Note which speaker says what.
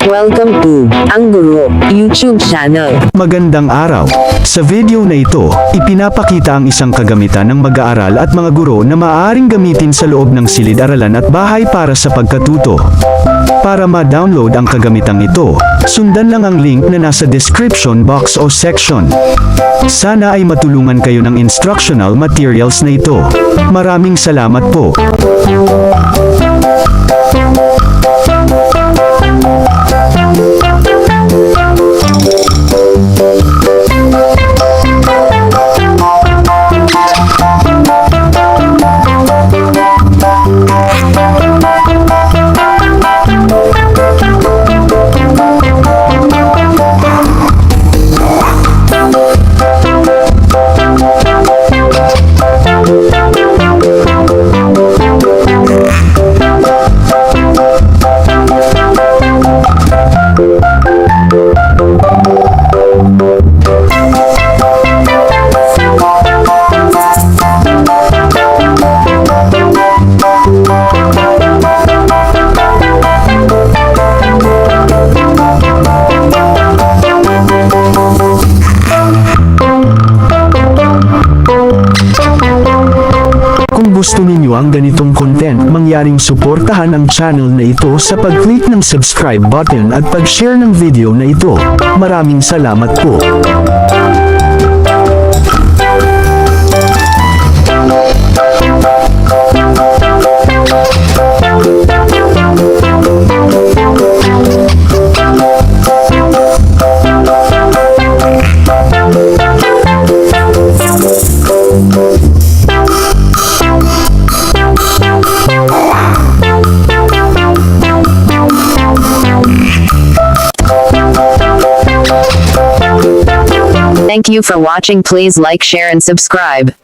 Speaker 1: Welcome to Ang Guro YouTube channel.
Speaker 2: Magandang araw. Sa video na ito, ipinapakita ang isang kagamitan ng mag-aaral at mga guro na maaaring gamitin sa loob ng silid-aralan at bahay para sa pagkatuto. Para ma-download ang kagamitang ito, sundan lang ang link na nasa description box o section. Sana ay matulungan kayo ng instructional materials na ito. Maraming salamat po. Kung gusto ninyo ang ganitong content, mangyaring suportahan ang channel na ito sa pag-click ng subscribe button at pag-share ng video na ito. Maraming salamat po.
Speaker 1: Thank you for watching. Please like, share and subscribe.